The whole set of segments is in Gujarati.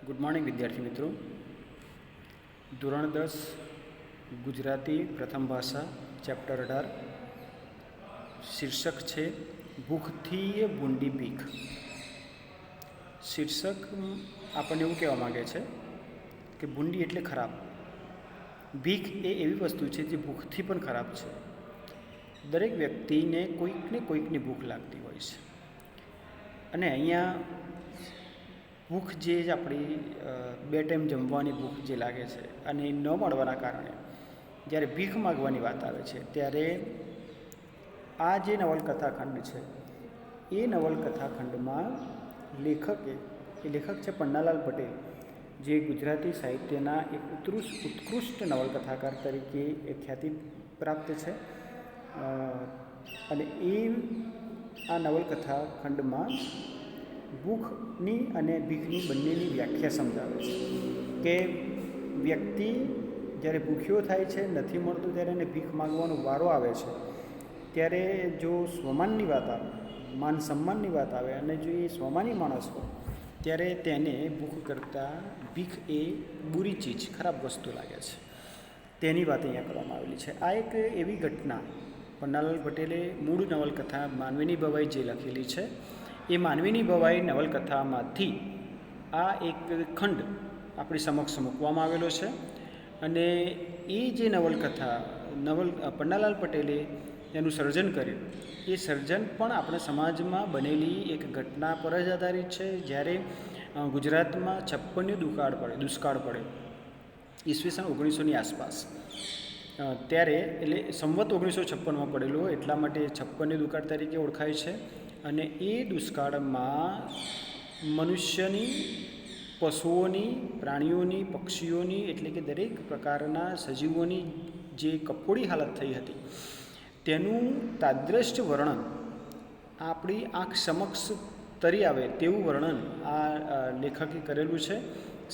ગુડ મોર્નિંગ વિદ્યાર્થી મિત્રો. ધોરણ 10 ગુજરાતી પ્રથમ ભાષા ચેપ્ટર 18 શીર્ષક છે ભૂખથી ભૂંડી બીક. શીર્ષક આપણને એવું કહેવા માગે છે કે ભૂંડી એટલે ખરાબ. ભીખ એ એવી વસ્તુ છે જે ભૂખથી પણ ખરાબ છે. દરેક વ્યક્તિને કોઈકને કોઈકની ભૂખ લાગતી હોય છે અને અહીંયા ભૂખ જે આપણી 2 ટાઈમ જમવાની ભૂખ જે લાગે છે અને એ ન મળવાના કારણે જ્યારે ભીખ માગવાની વાત આવે છે ત્યારે આ જે નવલકથાખંડ છે એ નવલકથાખંડમાં લેખક છે પન્નાલાલ પટેલ, જે ગુજરાતી સાહિત્યના એક ઉત્કૃષ્ટ નવલકથાકાર તરીકે ખ્યાતિ પ્રાપ્ત છે અને એ આ નવલકથાખંડમાં ભૂખની અને ભીખની બંનેની વ્યાખ્યા સમજાવે છે કે વ્યક્તિ જ્યારે ભૂખ્યો થાય છે, નથી મળતું, ત્યારે એને ભીખ માગવાનો વારો આવે છે ત્યારે જો સ્વમાનની વાત આવે, માન સન્માનની વાત આવે અને જો એ સ્વમાની માણસ હોય ત્યારે તેને ભૂખ કરતાં ભીખ એ બુરી ચીજ, ખરાબ વસ્તુ લાગે છે. તેની વાત અહીંયા કરવામાં આવેલી છે. આ એક એવી ઘટના પન્નાલાલ પટેલે મૂળ નવલકથા માનવીની ભવાઈ જે લખેલી છે એ માનવીની ભવાઈ નવલકથામાંથી આ એક ખંડ આપણી સમક્ષ મૂકવામાં આવેલો છે અને એ જે નવલકથા પન્નાલાલ પટેલે એનું સર્જન કર્યું, એ સર્જન પણ આપણે સમાજમાં બનેલી એક ઘટના પર જ આધારિત છે. જ્યારે ગુજરાતમાં 56નું દુષ્કાળ પડે ઈસવીસન 1900ની આસપાસ, ત્યારે એટલે સંવત 1956માં પડેલો, એટલા માટે 56નું દુષ્કાળ તરીકે ઓળખાય છે. અને એ દુષ્કાળમાં મનુષ્યની, પશુઓની, પ્રાણીઓની, પક્ષીઓની એટલે કે દરેક પ્રકારના સજીવોની જે કફોડી હાલત થઈ હતી તેનું તાદ્રષ્ટ વર્ણન આપણી આંખ સમક્ષ તરી આવે તેવું વર્ણન આ લેખકે કરેલું છે,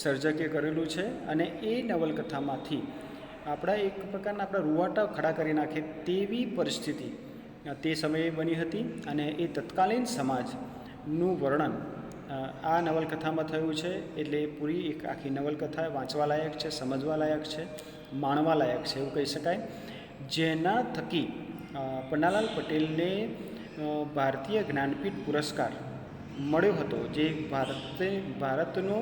સર્જકે કરેલું છે. અને એ નવલકથામાંથી આપણા એક પ્રકારના આપણા રૂવાટા ખડા કરી નાખે તેવી પરિસ્થિતિ તે સમયે બની હતી અને એ તત્કાલીન સમાજનું વર્ણન આ નવલકથામાં થયું છે. એટલે પૂરી એક આખી નવલકથા વાંચવા લાયક છે, સમજવા લાયક છે, માણવા લાયક છે એવું કહી શકાય. જેના થકી પન્નાલાલ પટેલને ભારતીય જ્ઞાનપીઠ પુરસ્કાર મળ્યો હતો, જે ભારતનો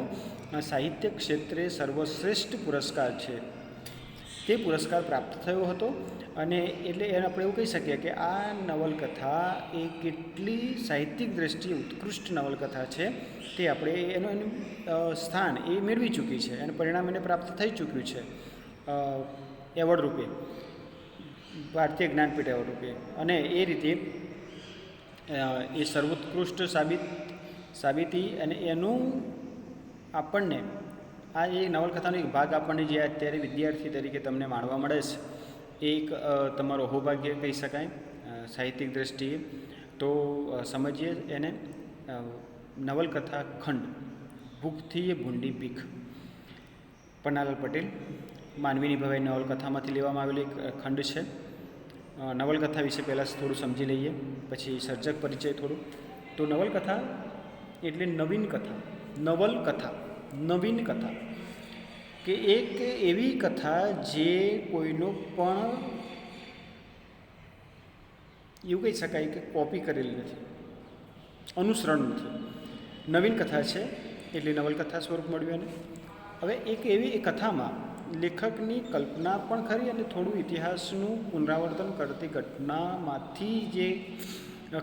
સાહિત્ય ક્ષેત્રે સર્વશ્રેષ્ઠ પુરસ્કાર છે, તે પુરસ્કાર પ્રાપ્ત થયો હતો. અને એટલે એને આપણે એવું કહી શકીએ કે આ નવલકથા એ કેટલી સાહિત્યિક દ્રષ્ટિએ ઉત્કૃષ્ટ નવલકથા છે તે આપણે એનું સ્થાન એ મેળવી ચૂકી છે અને પરિણામ એને પ્રાપ્ત થઈ ચૂક્યું છે એવોર્ડ રૂપે, ભારતીય જ્ઞાનપીઠ એવોર્ડ રૂપે. અને એ રીતે એ સર્વોત્કૃષ્ટ સાબિતી અને એનું આપણને આ એ નવલકથાનો એક ભાગ આપણને જે અત્યારે વિદ્યાર્થી તરીકે તમને માણવા મળે છે એ એક તમારો સૌભાગ્ય કહી શકાય સાહિત્યિક દ્રષ્ટિએ. તો સમજીએ એને. નવલકથા ખંડ ભૂખથી ભૂંડી બીક, પન્નાલાલ પટેલ, માનવીની ભવાઈ નવલકથામાંથી લેવામાં આવેલી એક ખંડ છે. નવલકથા વિશે પહેલાં થોડું સમજી લઈએ, પછી સર્જક પરિચય થોડું. તો નવલકથા એટલે નવીન કથા, નવીન કથા કે એક એવી કથા જે કોઈનો પણ એવું કહી શકાય કે કોપી કરેલી નથી, અનુસરણ નથી, નવીન કથા છે એટલે નવલકથા સ્વરૂપ મળ્યું એને. હવે એક એવી કથામાં લેખકની કલ્પના પણ ખરી અને થોડું ઇતિહાસનું પુનરાવર્તન કરતી ઘટનામાંથી જે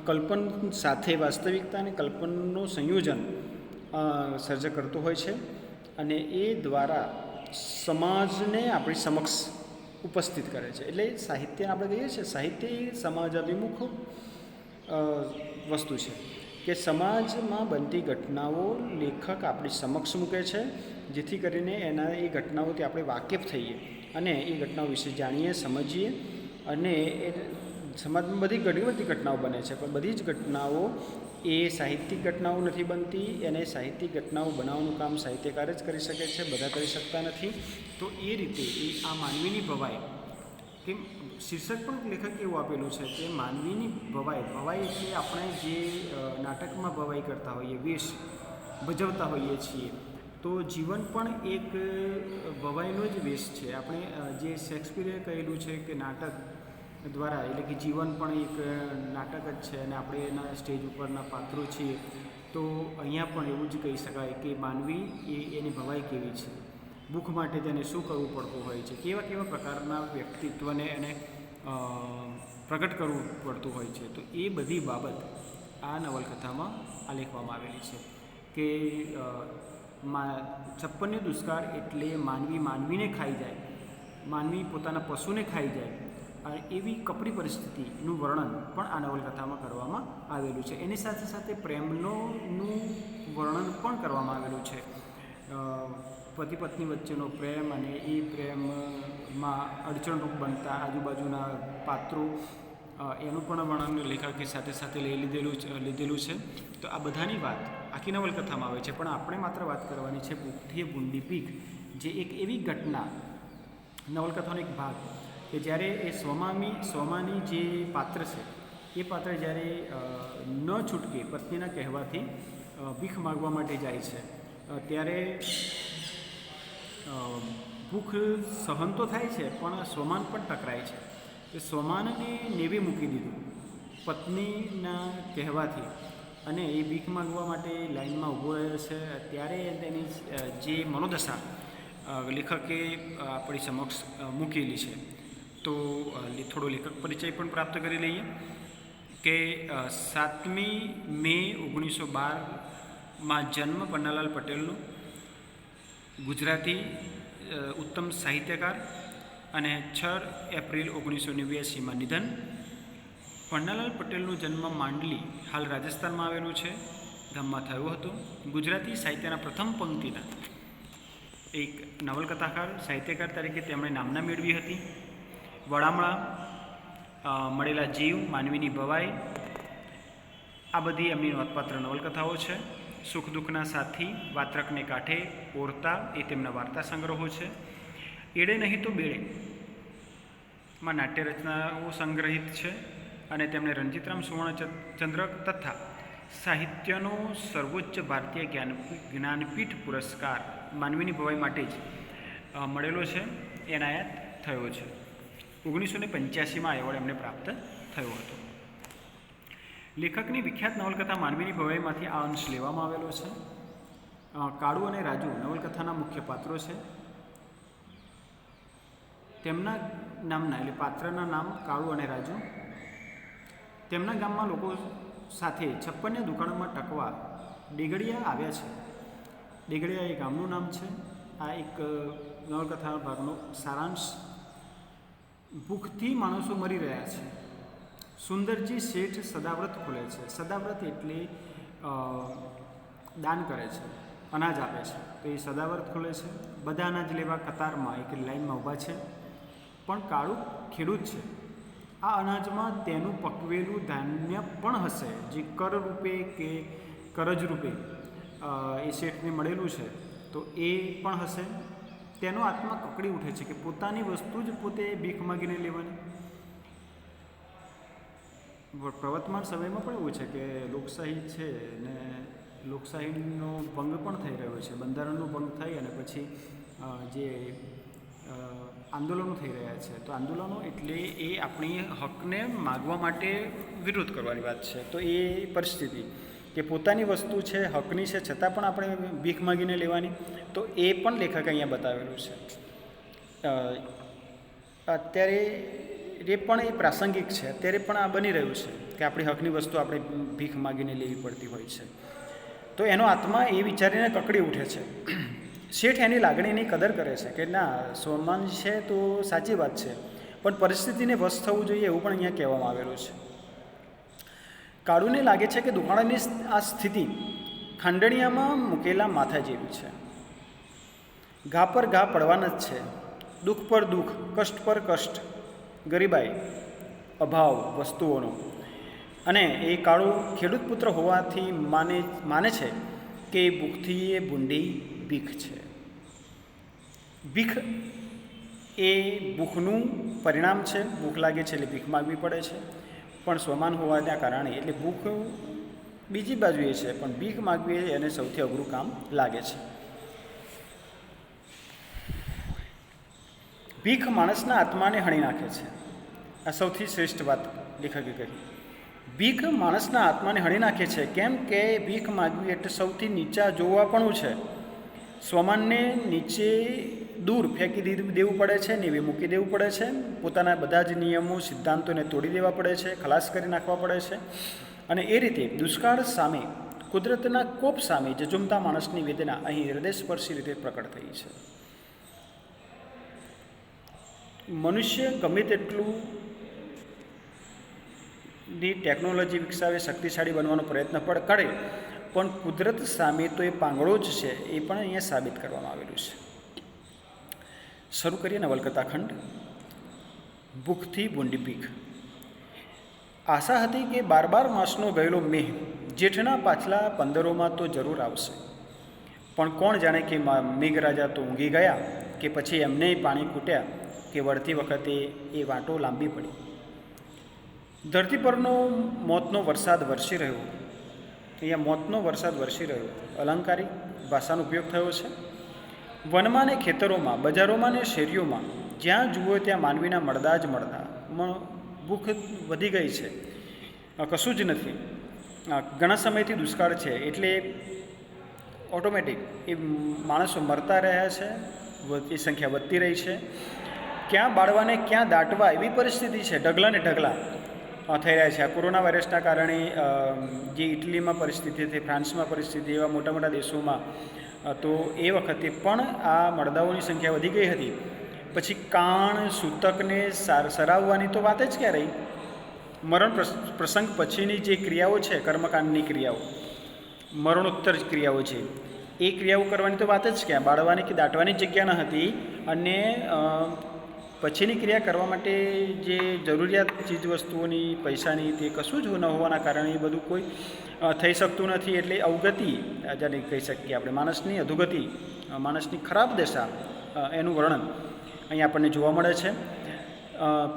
કલ્પન સાથે વાસ્તવિકતા અને કલ્પનનું સંયોજન સર્જક કરતો હોય છે અને એ દ્વારા સમાજને આપણી સમક્ષ ઉપસ્થિત કરે છે. એટલે સાહિત્ય આપણે કહીએ છીએ, સાહિત્ય એ સમાજ અભિમુખ વસ્તુ છે કે સમાજમાં બનતી ઘટનાઓ લેખક આપણી સમક્ષ મૂકે છે, જેથી કરીને એ ઘટનાઓથી આપણે વાકેફ થઈએ અને એ ઘટનાઓ વિશે જાણીએ, સમજીએ. અને એ સમાજમાં ઘણી બધી ઘટનાઓ બને છે, પણ બધી જ ઘટનાઓ એ સાહિત્યિક ઘટનાઓ નથી બનતી. એને સાહિત્યિક ઘટનાઓ બનાવવાનું કામ સાહિત્યકાર જ કરી શકે છે, બધા કરી શકતા નથી. તો એ રીતે એ આ માનવીની ભવાઈ કે શીર્ષક પણ લેખકે એવું આપેલું છે કે માનવીની ભવાઈ એટલે આપણે જે નાટકમાં ભવાઈ કરતા હોઈએ, વેશ ભજવતા હોઈએ છીએ, તો જીવન પણ એક ભવાઈનો જ વેશ છે. આપણે જે શેક્સપિયરે કહેલું છે કે નાટક દ્વારા, એટલે કે જીવન પણ એક નાટક જ છે અને આપણે એના સ્ટેજ ઉપરના પાત્રો છીએ. તો અહીંયા પણ એવું જ કહી શકાય કે માનવી એની ભવાઈ કેવી છે, ભૂખ માટે તેને શું કરવું પડતું હોય છે, કેવા કેવા પ્રકારના વ્યક્તિત્વને એને પ્રગટ કરવું પડતું હોય છે. તો એ બધી બાબત આ નવલકથામાં આલેખવામાં આવેલી છે કે 56 દુષ્કાળ એટલે માનવીને ખાઈ જાય, માનવી પોતાના પશુને ખાઈ જાય, એવી કપરી પરિસ્થિતિનું વર્ણન પણ આ નવલકથામાં કરવામાં આવેલું છે. એની સાથે સાથે પ્રેમનું વર્ણન પણ કરવામાં આવેલું છે. પતિ પત્ની વચ્ચેનો પ્રેમ અને એ પ્રેમમાં અડચણરૂપ બનતા આજુબાજુના પાત્રો, એનું પણ વર્ણન લેખકે સાથે સાથે લીધેલું છે. તો આ બધાની વાત આખી નવલકથામાં આવે છે, પણ આપણે માત્ર વાત કરવાની છે ભૂખથી ભૂંડી પીક, જે એક એવી ઘટના, નવલકથાનો એક ભાગ કે જ્યારે એ સ્વમાની જે પાત્ર છે એ પાત્ર જ્યારે ન છૂટકે પત્નીના કહેવાથી ભીખ માગવા માટે જાય છે, ત્યારે ભૂખ સહન તો થાય છે પણ સ્વમાન પણ ટકરાય છે. એ સ્વમાનને નેવે મૂકી દીધું પત્નીના કહેવાથી, અને એ ભીખ માગવા માટે લાઈનમાં ઊભો રહે છે. ત્યારે તેની જે મનોદશા લેખકે આપણી સમક્ષ મૂકેલી છે. તો થોડો લેખક પરિચય પણ પ્રાપ્ત કરી લઈએ કે 7મી મે 1912માં જન્મ પન્નાલાલ પટેલનું, ગુજરાતી ઉત્તમ સાહિત્યકાર, અને 6 એપ્રિલ 1989માં નિધન. પન્નાલાલ પટેલનો જન્મ માંડલી, હાલ રાજસ્થાનમાં આવેલું છે, ગામમાં થયો હતો. ગુજરાતી સાહિત્યના પ્રથમ પંક્તિના એક નવલકથાકાર, સાહિત્યકાર તરીકે તેમણે નામના મેળવી હતી. વડામણા, મળેલા જીવ, માનવીની ભવાઈ, આ બધી એમની નોંધપાત્ર નવલકથાઓ છે. સુખ દુઃખના સાથી, વાત્રકને કાંઠે, ઓરતા એ તેમના વાર્તા સંગ્રહો છે. એડે નહીં તો બેડે માં નાટ્ય રચનાઓ સંગ્રહિત છે, અને તેમણે રણજીતરામ સુવર્ણચંદ્રક તથા સાહિત્યનો સર્વોચ્ચ ભારતીય જ્ઞાનપીઠ પુરસ્કાર માનવીની ભવાઈ માટે જ મળેલો છે, એનાયત થયો છે. 1985માં એવોર્ડ એમને પ્રાપ્ત થયો હતો. લેખકની વિખ્યાત નવલકથા માનવીની ભવાઈમાંથી આ અંશ લેવામાં આવેલો છે. કાળુ અને રાજુ નવલકથાના મુખ્ય પાત્રો છે. તેમના નામના, એટલે પાત્રના નામ કાળુ અને રાજુ, તેમના ગામમાં લોકો સાથે 56 દુકાળમાં ટકવા ડેગડિયા આવ્યા છે. ડેગડિયા એ ગામનું નામ છે. આ એક નવલકથા ભાગનો સારાંશ. ભૂખથી માણસો મરી રહ્યા છે. સુંદરજી શેઠ સદાવ્રત ખોલે છે. સદાવ્રત એટલે દાન કરે છે, અનાજ આપે છે. તો એ સદાવ્રત ખોલે છે. બધા અનાજ લેવા કતારમાં એક લાઈનમાં ઊભા છે. પણ કાળુ ખેડૂત છે. આ અનાજમાં તેનું પકવેલું ધાન્ય પણ હશે, જે કર રૂપે કે કરજ રૂપે એ શેઠને મળેલું છે, તો એ પણ હશે. તેનો આત્મા કકડી ઉઠે છે કે પોતાની વસ્તુ જ પોતે ભીખ માગીને લેવાની. પ્રવર્તમાન સમયમાં પણ એવું છે કે લોકશાહી છે ને લોકશાહીનો ભંગ પણ થઈ રહ્યો છે. બંધારણનો ભંગ થઈ અને પછી જે આંદોલનો થઈ રહ્યા છે, તો આંદોલનો એટલે એ આપણી હકને માગવા માટે વિરોધ કરવાની વાત છે. તો એ પરિસ્થિતિ કે પોતાની વસ્તુ છે, હકની છે, છતાં પણ આપણે ભીખ માગીને લેવાની, તો એ પણ લેખકે અહીંયા બતાવેલું છે. અત્યારે એ પણ એ પ્રાસંગિક છે. અત્યારે પણ આ બની રહ્યું છે કે આપણી હકની વસ્તુ આપણે ભીખ માગીને લેવી પડતી હોય છે. તો એનો આત્મા એ વિચારીને કકડી ઉઠે છે. શેઠ એની લાગણીની કદર કરે છે કે ના, સ્વમાન છે તો સાચી વાત છે, પણ પરિસ્થિતિને વશ થવું જોઈએ, એવું પણ અહીંયા કહેવામાં આવેલું છે. કાળુને લાગે છે કે દુકાળની આ સ્થિતિ ખાંડણિયામાં મૂકેલા માથા જેવી છે. ઘા પર ઘા પડવાના જ છે. દુઃખ પર દુઃખ, કષ્ટ પર કષ્ટ, ગરીબાઈ, અભાવ વસ્તુઓનો. અને એ કાળુ ખેડૂત પુત્ર હોવાથી માને છે કે ભૂખથી એ ભૂંડી ભીખ છે. ભીખ એ ભૂખનું પરિણામ છે. ભૂખ લાગે છે એટલે ભીખ માગવી પડે છે. પણ સ્વમાન હોવાના કારણે, એટલે ભૂખ બીજી બાજુએ છે, પણ ભીખ માગવી એને સૌથી અઘરું કામ લાગે છે. ભીખ માણસના આત્માને હણી નાખે છે. આ સૌથી શ્રેષ્ઠ વાત લેખકે કહી. ભીખ માણસના આત્માને હણી નાખે છે. કેમ કે ભીખ માગવી એટલે સૌથી નીચા જોવાપણું છે. સ્વમાનને નીચે દૂર ફેંકી દેવું પડે છે, નીચે મૂકી દેવું પડે છે. પોતાના બધા જ નિયમો સિદ્ધાંતોને તોડી દેવા પડે છે, ખલાસ કરી નાખવા પડે છે. અને એ રીતે દુષ્કાળ સામે, કુદરતના કોપ સામે જજુમતા માણસની વેદના અહીં હૃદયસ્પર્શી રીતે પ્રકટ થઈ છે. મનુષ્ય ગમે તેટલું ટેકનોલોજી વિકસાવે, શક્તિશાળી બનવાનો પ્રયત્ન પણ કરે, પણ કુદરત સામે તો એ પાંગળો જ છે. એ પણ અહીંયા સાબિત કરવામાં આવેલું છે. શરૂ કરીએ નવલકથા ખંડ ભૂખથી ભૂંડી ભીખ. આશા હતી કે 12 માસનો ગયેલો મેહ જેઠના પાછલા 15 તો જરૂર આવશે, પણ કોણ જાણે કે મેઘરાજા તો ઊંઘી ગયા કે પછી એમને પાણી ખૂટ્યા કે વળતી વખતે એ વાંટો લાંબી પડી. ધરતી પરનો મોતનો વરસાદ વરસી રહ્યો. અહીંયા મોતનો વરસાદ વરસી રહ્યો અલંકારિક ભાષાનો ઉપયોગ થયો છે. વનમાં ને ખેતરોમાં, બજારોમાં ને શેરીઓમાં જ્યાં જુઓ ત્યાં માનવીના મળદા જ મળદા. ભૂખ વધી ગઈ છે, કશું જ નથી. ઘણા સમયથી દુષ્કાળ છે એટલે ઓટોમેટિક એ માણસો મરતા રહ્યા છે, એ સંખ્યા વધતી રહી છે. ક્યાં બાળવાને ક્યાં દાટવા એવી પરિસ્થિતિ છે. ઢગલા ને ઢગલા થઈ રહ્યા છે. આ કોરોના વાયરસના કારણે જે ઇટલીમાં પરિસ્થિતિ હતી, ફ્રાન્સમાં પરિસ્થિતિ, એવા મોટા મોટા દેશોમાં તો એ વખતે પણ આ મળદાઓની સંખ્યા વધી ગઈ હતી. પછી કાણ સૂતકને સરાવવાની તો વાત જ ક્યાં રહી. મરણ પ્રસંગ પછીની જે ક્રિયાઓ છે, કર્મકાંડની ક્રિયાઓ, મરણોત્તર ક્રિયાઓ છે, એ ક્રિયાઓ કરવાની તો વાત જ ક્યાં. બાળવાની કે દાટવાની જગ્યા ન હતી. અને પછીની ક્રિયા કરવા માટે જે જરૂરિયાત ચીજવસ્તુઓની, પૈસાની, તે કશું જ ન હોવાના કારણે એ બધું કોઈ થઈ શકતું નથી. એટલે અવગતિ જેને કહી શકીએ આપણે, માણસની અધોગતિ, માણસની ખરાબ દશા, એનું વર્ણન અહીં આપણને જોવા મળે છે.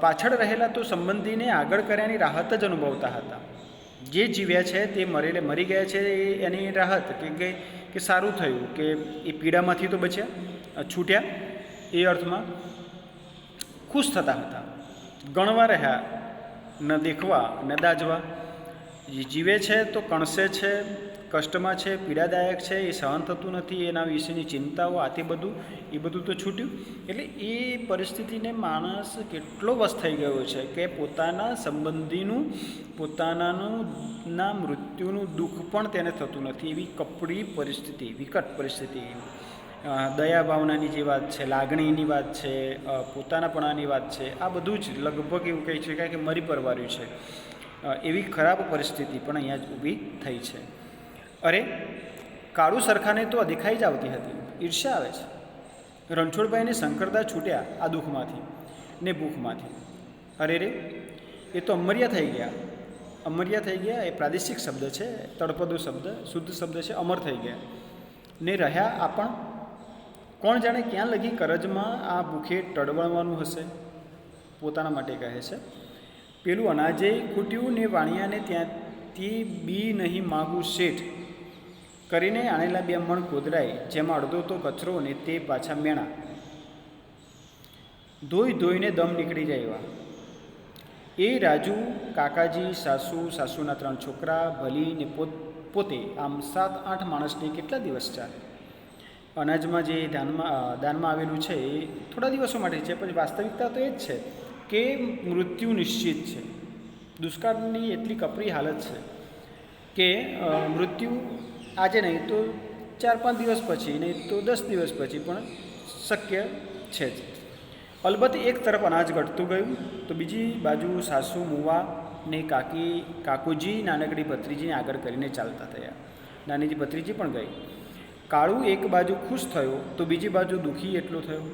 પાછળ રહેલા તો સંબંધીને આગળ કર્યાની રાહત જ અનુભવતા હતા. જે જીવ્યા છે તે મરી ગયા છે એની રાહત, કે સારું થયું, કે એ પીડામાંથી તો બચ્યા, છૂટ્યા, એ અર્થમાં ખુશ થતા હતા. ગણવા રહ્યા, ન દેખવા ન દાજવા. જીવે છે તો કણસે છે, કષ્ટમાં છે, પીડાદાયક છે, એ સહન થતું નથી, એના વિશેની ચિંતાઓ, આ તે બધું તો છૂટ્યું. એટલે એ પરિસ્થિતિને માણસ કેટલો વશ થઈ ગયો છે કે પોતાના સંબંધીનું, પોતાના મૃત્યુનું દુઃખ પણ તેને થતું નથી. એવી કપરી પરિસ્થિતિ, વિકટ પરિસ્થિતિ. દયા ભાવનાની જે વાત છે, લાગણીની વાત છે, પોતાનાપણાની વાત છે, આ બધું જ લગભગ એવું કહી શકાય કે મરી પરવાર્યું છે. એવી ખરાબ પરિસ્થિતિ પણ અહીંયા જ ઊભી થઈ છે. અરે કાળુ સરખાને તો દેખાઈ જ આવતી હતી. ઈર્ષ્યા આવે છે. રણછોડભાઈને શંકરદા છૂટ્યા આ દુઃખમાંથી ને ભૂખમાંથી. અરે રે, એ તો અમર્યા થઈ ગયા. અમર્યા થઈ ગયા એ પ્રાદેશિક શબ્દ છે, તળપદો શબ્દ, શુદ્ધ શબ્દ છે. અમર થઈ ગયા ને રહ્યા આપણ. કોણ જાણે ક્યાં લગી કરજમાં આ ભૂખે ટળવળવાનું હશે. પોતાના માટે કહે છે. પેલું અનાજે ખૂટ્યું ને વાણિયાને ત્યાંથી બી નહીં માગું શેઠ કરીને આણેલા 2 મણ કોદરાય, જેમાં અડધો તો કચરો ને તે પાછા મેણા. ધોઈને દમ નીકળી જાય એવા. એ રાજુ, કાકાજી, સાસુના 3 છોકરા, ભલી ને પોતે, આમ 7-8 માણસને કેટલા દિવસ ચાલે. અનાજમાં જે દાનમાં આવેલું છે એ થોડા દિવસો માટે છે, પણ વાસ્તવિકતા તો એ જ છે કે મૃત્યુ નિશ્ચિત છે. દુષ્કાળની એટલી કપરી હાલત છે કે મૃત્યુ આજે નહીં તો 4-5 દિવસ પછી, નહીં તો 10 દિવસ પછી પણ શક્ય છે જ. અલબત્ત એક તરફ અનાજ ઘટતું ગયું તો બીજી બાજુ સાસુ, મુવા ને કાકુજી નાનકડી ભત્રીજીને આગળ કરીને ચાલતા થયા. નાનીજી ભત્રીજી પણ ગઈ. કાળુ એક બાજુ ખુશ થયો તો બીજી બાજુ દુઃખી એટલો થયો.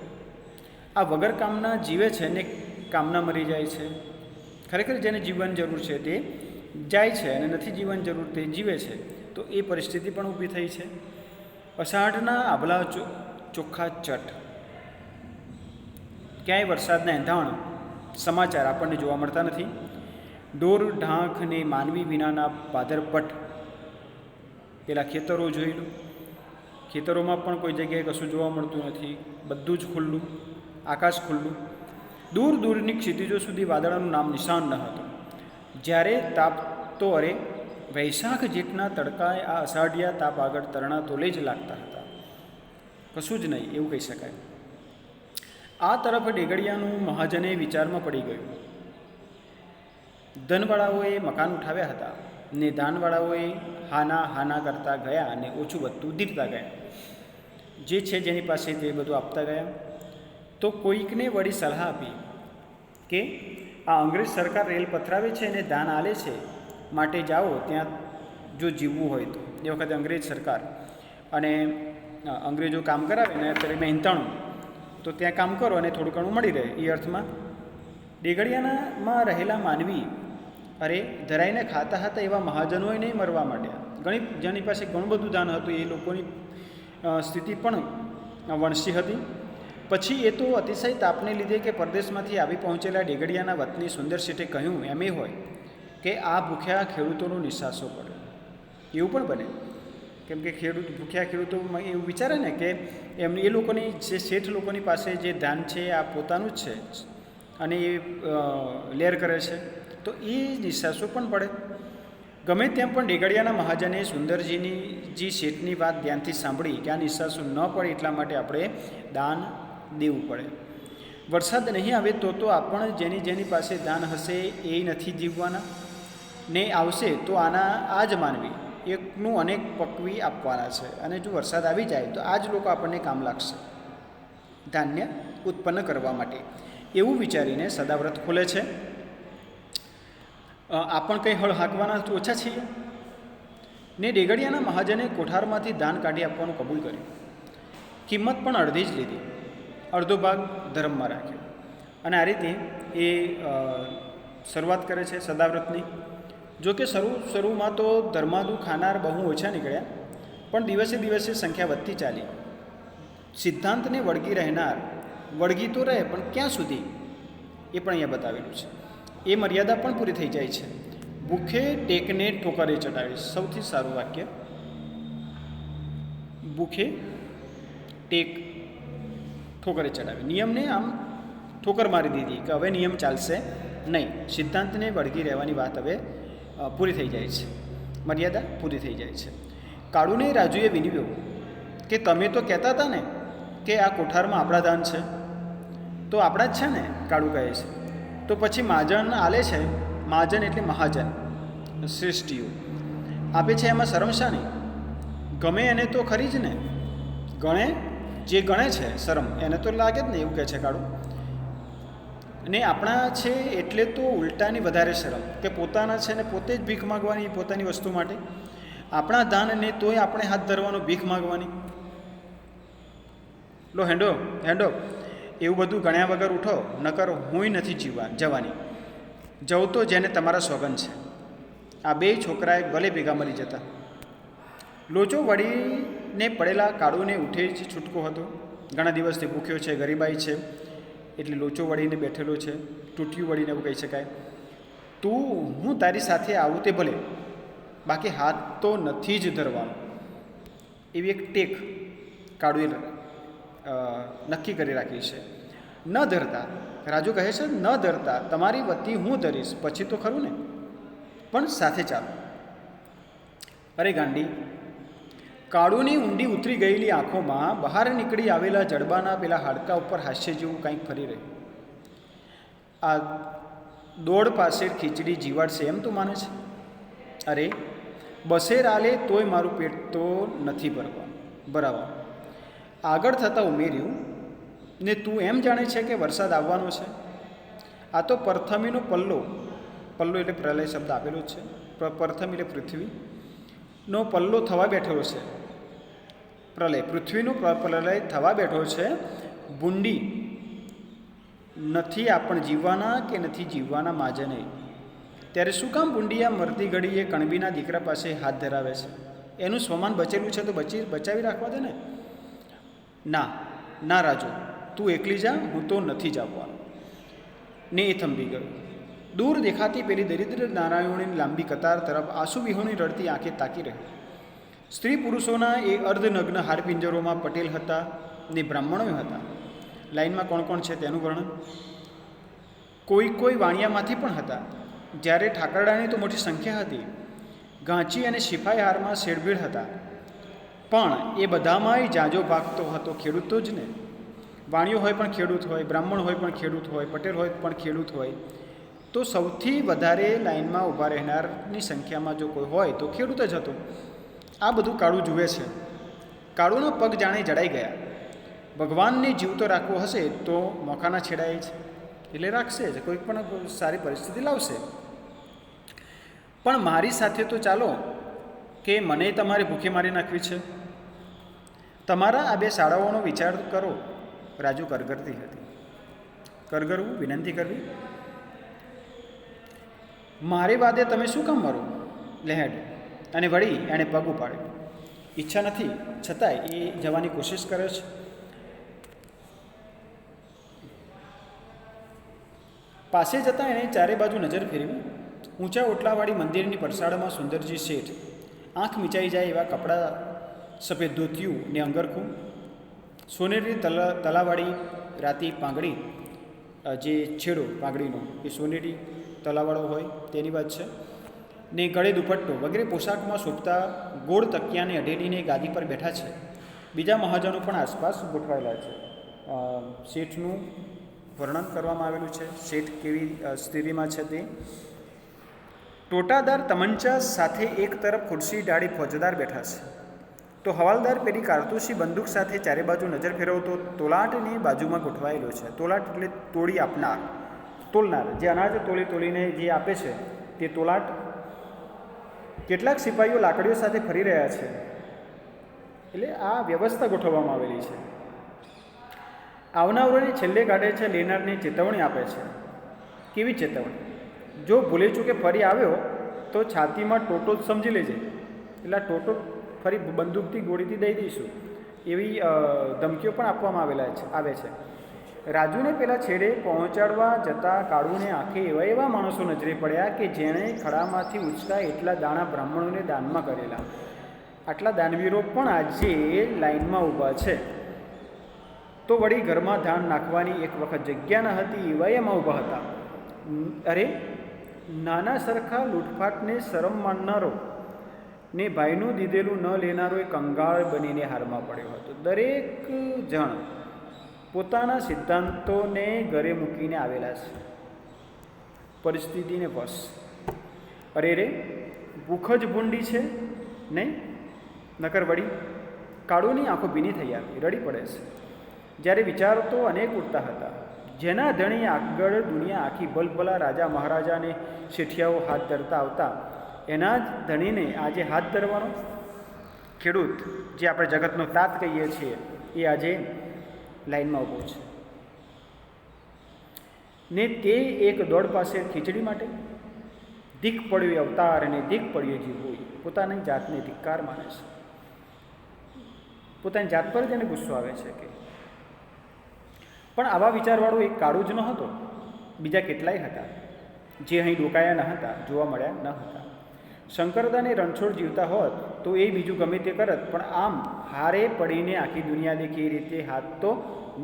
આ વગર કામના જીવે છે ને કામના મરી જાય છે. ખરેખર જેને જીવન જરૂર છે તે જાય છે અને નથી જીવન જરૂર તે જીવે છે. તો એ પરિસ્થિતિ પણ ઊભી થઈ છે. અષાઢના આભલા ચોખ્ખા ચટ. ક્યાંય વરસાદના એંધાણ સમાચાર આપણને જોવા મળતા નથી. ઢોર ઢાંખ ને માનવી વિનાના પાદરપટ. પેલા ખેતરો જોઈ લો, ખેતરોમાં પણ કોઈ જગ્યાએ કશું જોવા મળતું નથી. બધું જ ખુલ્લું. આકાશ ખુલ્લું. દૂર દૂરની ક્ષિતિજો સુધી વાદળાનું નામ નિશાન ન હતું. જ્યારે તાપતો અરે વૈશાખ જેઠના તડકાએ આ અષાઢિયા તાપ આગળ તરણા તોલે જ લાગતા હતા. કશું જ નહીં એવું કહી શકાય. આ તરફ ડેગડિયાનું મહાજને વિચારમાં પડી ગયું. ધનવાળાઓએ મકાન ઉઠાવ્યા હતા ને દાનવાળાઓએ હાના કરતા ગયા અને ઓછું બધું દીધતા ગયા. જે છે જેની પાસે તે બધું આપતા ગયા. તો કોઈકને વળી સલાહ આપી કે આ અંગ્રેજ સરકાર રેલ પથરાવે છે અને દાન આલે છે, માટે જાઓ ત્યાં જો જીવવું હોય તો. એ વખતે અંગ્રેજ સરકાર અને અંગ્રેજો કામ કરાવે ને અત્યારે મહેનતાણું, તો ત્યાં કામ કરો અને થોડું ઘણું મળી રહે એ અર્થમાં. ડેગડિયાનામાં રહેલા માનવી અરે ધરાઈને ખાતા હતા એવા મહાજનોએ નહીં મરવા માંડ્યા. જેની પાસે ઘણું બધું દાન હતું એ લોકોની સ્થિતિ પણ વણસી હતી. પછી એ તો અતિશય તાપને લીધે કે પરદેશમાંથી આવી પહોંચેલા ડેગડિયાના વતની સુંદર શેઠે કહ્યું એમ એ હોય કે આ ભૂખ્યા ખેડૂતોનો નિશાસો પડે. એવું પણ બને, કેમ કે ભૂખ્યા ખેડૂતો એવું વિચારે ને કે એ લોકોની જે શેઠ લોકોની પાસે જે ધાન છે આ પોતાનું જ છે અને એ લેર કરે છે, તો એ નિશાસો પણ પડે. ગમે તેમ પણ ડેગડિયાના મહાજને સુંદરજી શેઠની વાત ધ્યાનથી સાંભળી કે આ નિશાસો ન પડે એટલા માટે આપણે દાન દેવું પડે. વરસાદ નહીં આવે તો આપણ જેની પાસે દાન હશે એ નથી જીવવાના ને આવશે તો આ જ માનવી એકનું અનેક પકવી આપવાના છે. અને જો વરસાદ આવી જાય તો આ જ લોકો આપણને કામ લાગશે ધાન્ય ઉત્પન્ન કરવા માટે. એવું વિચારીને સદાવ્રત ખોલે છે. આપણ કંઈ હળ હાંકવાના ઓછા છીએ ને ડેગડિયાના મહાજને કોઠારમાંથી દાન કાઢી આપવાનું કબૂલ કર્યું. કિંમત પણ અડધી જ લીધી, અડધો ભાગ ધર્મમાં રાખ્યો. અને આ રીતે એ શરૂઆત કરે છે સદાવ્રતની. જો કે શરૂમાં તો ધર્માદુ ખાનાર બહુ ઓછા નીકળ્યા, પણ દિવસે દિવસે સંખ્યા વધતી ચાલી. સિદ્ધાંતને વળગી રહેનાર વળગી તો રહે, પણ ક્યાં સુધી એ પણ અહીંયા બતાવેલું છે. એ મર્યાદા પણ પૂરી થઈ જાય છે. ભૂખે ટેકને ઠોકરે ચડાવી, સૌથી સારું વાક્ય. ભૂખે ટેક ઠોકરે ચડાવી, નિયમને આમ ઠોકર મારી દીધી કે હવે નિયમ ચાલશે નહીં. સિદ્ધાંતને વળગી રહેવાની વાત હવે પૂરી થઈ જાય છે, મર્યાદા પૂરી થઈ જાય છે. કાળુને રાજુએ વિનવ્યું કે તમે તો કહેતા હતા ને કે આ કોઠારમાં આપણા દાન છે, તો આપણા જ છે ને? કાળુ કહે છે. તો પછી મહાજન આલે છે, મહાજન એટલે મહાજન શ્રેષ્ઠીઓ આપે છે, એમાં શરમ શાની? ગમે એને તો ખરી જ ને, જે ગણે છે શરમ એને તો લાગે જ ને, એવું કહે છે કાળુ. ને આપણા છે એટલે તો ઉલટાની વધારે શરમ કે પોતાના છે ને પોતે જ ભીખ માગવાની પોતાની વસ્તુ માટે. આપણા દાનને તોય આપણે હાથ ધરવાનો, ભીખ માગવાની. લો હેંડો એવું બધું ગણ્યા વગર ઉઠો, નકર હુંય નથી જવાની. જવું તો જેને તમારા સોગન છે. આ બે છોકરાએ ભલે ભેગા મળી જતા. લોચો વળીને પડેલા કાળુને ઉઠે જ છૂટકો હતો. ઘણા દિવસથી ભૂખ્યો છે, ગરીબાઈ છે, એટલે લોચો વળીને બેઠેલો છે, તૂટ્યું વળીને એવું કહી શકાય. તું હું તારી સાથે આવું તે ભલે, બાકી હાથ તો નથી જ ધરવાનો. એવી એક ટેક કાળુએ નક્કી કરી રાખી છે. ન ધરતા, રાજુ કહે છે, ન ધરતા તમારી વતી હું ધરીશ, પછી તો ખરું ને, પણ સાથે ચાલો. અરે ગાંડી, કાળુની ઊંડી ઉતરી ગયેલી આંખોમાં બહાર નીકળી આવેલા જડબાના પેલા હાડકા ઉપર હાસ્ય જેવું કંઈક ફરી રહ્યું. આ દોડ પાસે ખીચડી જીવાડશે એમ તું માને છે? અરે બસેર આલે તોય મારું પેટ તો નથી ભરાવા. આગળ થતાં ઉમેર્યું, ને તું એમ જાણે છે કે વરસાદ આવવાનો છે? આ તો પ્રથમીનો પલ્લો એટલે પ્રલય શબ્દ આપેલો જ છે. પ્રથમ એટલે પૃથ્વીનો પલ્લો થવા બેઠેલો છે. પૃથ્વીનો પ્રલય થવા બેઠો છે. ભૂંડી નથી આપણ જીવવાના કે નથી જીવવાના માજને. ત્યારે શું કામ ભૂંડિયા મરતી ઘડીએ કણબીના દીકરા પાસે હાથ ધરાવે છે? એનું સ્વમાન બચેલું છે તો બચાવી રાખવા દે ને. ના રાજુ, તું એકલી જા, હું તો નથી જવાનું. ને એ થંભી ગયો. દૂર દેખાતી પેલી દરિદ્ર નારાયણોની લાંબી કતાર તરફ આંસુ વિહોણી રડતી આંખે તાકી રહી. સ્ત્રી પુરુષોના એ અર્ધનગ્ન હાડપિંજરોમાં પટેલ હતા ને બ્રાહ્મણો હતા. લાઈનમાં કોણ કોણ છે તેનું વર્ણન. કોઈ વાણિયામાંથી પણ હતા. જ્યારે ઠાકરડાની તો મોટી સંખ્યા હતી. ગાંચી અને સિપાઈ હારમાં શેડભીડ હતા. પણ એ બધામાંય જાજો ભાગતો હતો ખેડૂતો જ ને. વાણિયો હોય પણ ખેડૂત હોય, બ્રાહ્મણ હોય પણ ખેડૂત હોય, પટેલ હોય પણ ખેડૂત હોય. તો સૌથી વધારે લાઈનમાં ઊભા રહેનારની સંખ્યામાં જો કોઈ હોય તો ખેડૂત જ હતો. આ બધું કાળું જુએ છે. કાળુનો પગ જાણે જડાઈ ગયા. ભગવાનને જીવતો રાખવો હશે તો મોખાના છેડાય છે એટલે રાખશે જ, કોઈ પણ સારી પરિસ્થિતિ લાવશે. પણ મારી સાથે તો ચાલો કે મને તમારે ભૂખે મારી નાખવી છે. તમારા આ બે શાળાઓનો વિચાર કરો. રાજુ કરગરતી હતી. કરગરવું, વિનંતી કરવી. મારે વાદે તમે શું કામ મરો લહેડ. અને વળી એણે પગ ઉપાડ્યો. ઈચ્છા નથી છતાંય એ જવાની કોશિશ કરે છે. પાસે જતાં એણે ચારે બાજુ નજર ફેરવી. ઊંચા ઓટલાવાળી મંદિરની પરસાળમાં સુંદરજી શેઠ, આંખ મીચાઈ જાય એવા કપડાં, સફેદ ધોતિયું ને અંગરખું, સોનેરી તલાવાળી રાતી પાંગડી, જે છેડો પાંગડીનો એ સોનેરી તલાવાળો હોય તેની વાત છે, ને ગળે દુપટ્ટો વગેરે પોશાકમાં શોભતા ગોળ તકિયાને અઢેલીને ગાદી પર બેઠા છે. બીજા મહાજનો પણ આસપાસ ગોઠવાયેલા છે. શેઠનું વર્ણન કરવામાં આવેલું છે. શેઠ કેવી સ્થિતિમાં છે તે. ટોટાદાર તમંચા સાથે એક તરફ ખુરશી ડાળી ફોજદાર બેઠા છે, તો હવાલદાર પેલી કારતૂસી બંદૂક સાથે ચારે બાજુ નજર ફેરવતો તોલાટની બાજુમાં ગોઠવાયેલો છે. તોલાટ એટલે તોડી આપનાર, તોલનાર, જે અનાજ તોલીને જે આપે છે તે તોલાટ. કેટલાક સિપાહીઓ લાકડીઓ સાથે ફરી રહ્યા છે. એટલે આ વ્યવસ્થા ગોઠવવામાં આવેલી છે. આવનારોને છેલ્લે કાઢે છે, લેનારને ચેતવણી આપે છે. કેવી ચેતવણી? જો ભૂલે ચૂકે ફરી આવ્યો તો છાતીમાં ટોટો જ સમજી લેજે. એટલે આ ટોટો ફરી બંદૂકથી ગોળીથી દઈ દઈશું એવી ધમકીઓ પણ આપવામાં આવે છે. રાજુને પેલા છેડે પહોંચાડવા જતાં કાળુને આંખે એવા માણસો નજરે પડ્યા કે જેણે ખડામાંથી ઉંચકા એટલા દાણા બ્રાહ્મણોને દાનમાં કરેલા. આટલા દાનવીરો પણ આજે લાઈનમાં ઊભા છે. તો વળી ઘરમાં ધાન નાખવાની એક વખત જગ્યા ન હતી એવા એમાં ઊભા હતા. અરે, નાના સરખા લૂંટફાટને શરમ માનનારો ને ભાઈનું દીધેલું ન લેનારો એ કંગાળ બનીને હારમાં પડ્યો હતો. દરેક જણ પોતાના સિદ્ધાંતોને ઘરે મૂકીને આવેલા છે. પરિસ્થિતિને વશ. અરે રે, ભૂખ જ ભૂંડી છે નહીં? નકર વળી. કાળુની આંખો ભીની થઈ આવી, રડી પડે છે. જ્યારે વિચારો તો અનેક ઉડતા હતા. જેના ધણી આગળ દુનિયા આખી ભલભલા રાજા મહારાજાને શેઠિયાઓ હાથ ધરતા આવતા, એના જ ધણીને આજે હાથ ધરવાનો ખેડૂત, જે આપણે જગતનો તાત કહીએ છીએ, એ આજે લાઈનમાં ઊભો છે. ને તે એક દોડ પાસે ખીચડી માટે. દીક પડ્યો અવતાર અને દીક પડ્યો જીવ હોય. પોતાની જાતને ધિક્કાર માને છે. પોતાની જાત પર જ એને ગુસ્સો આવે છે કે. પણ આવા વિચારવાળો એક કાળું જ ન હતો. બીજા કેટલાય હતા જે અહીં ડોકાયા ન હતા, જોવા મળ્યા ન હતા. શંકરદાને રણછોડ જીવતા હોત તો એ બીજું ગમે તે કરત, પણ આમ હારે પડીને આખી દુનિયા દેખે એ રીતે હાથ તો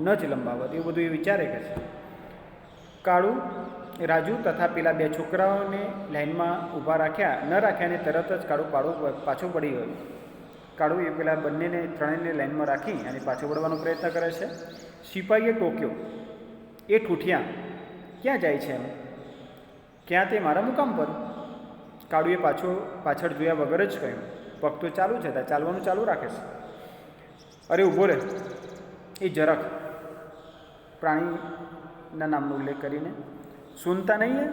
ન જ લંબાવત. એવું બધું એ વિચારે કે છે. કાળુ, રાજુ તથા પેલા બે છોકરાઓને લાઈનમાં ઊભા રાખ્યા ને તરત જ કાળુ પાછો પડી ગયો. કાળુ એ પેલા બંનેને ત્રણેયને લાઈનમાં રાખી અને પાછો વળવાનો પ્રયત્ન કરે છે. સિપાહીએ ટોક્યો, એ ઠૂઠિયા ક્યાં જાય છે એમ? ક્યાં તે મારા મુકામ પર. કાળુએ પાછળ જોયા વગર જ કહ્યું. પગ તો ચાલુ છે, ચાલવાનું ચાલુ રાખે છે. અરે ઊભો રહે. એ જરાક પ્રાણીના નામનો ઉલ્લેખ કરીને. સુનતા નહીં એ?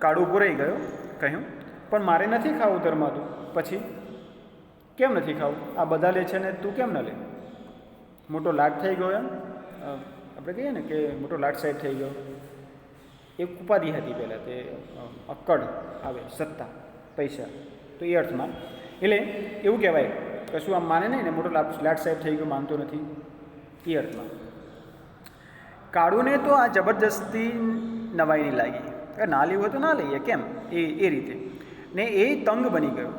કાળુ ઊભો રહી ગયો. કહ્યું, પણ મારે નથી ખાવું ધર્માતું. પછી કેમ નથી ખાવું? આ બધા લે છે ને તું કેમ ન લે? મોટો લાટ થઈ ગયો એમ? આપણે કહીએ ને કે મોટો લાટ સાહેબ થઈ ગયો. એક ઉપાધિ હતી પહેલાં, તે અક્કડ આવે, સત્તા, પૈસા, તો એ અર્થમાં. એટલે એવું કહેવાય કશું આમ માને નહીં ને, મોટો લાટ સાહેબ થઈ ગયો, માનતો નથી, એ અર્થમાં. કાળુને તો આ જબરજસ્તી નવાઈની લાગી. ના લેવું હોય તો ના લઈએ, કેમ એ રીતે. ને એ તંગ બની ગયો.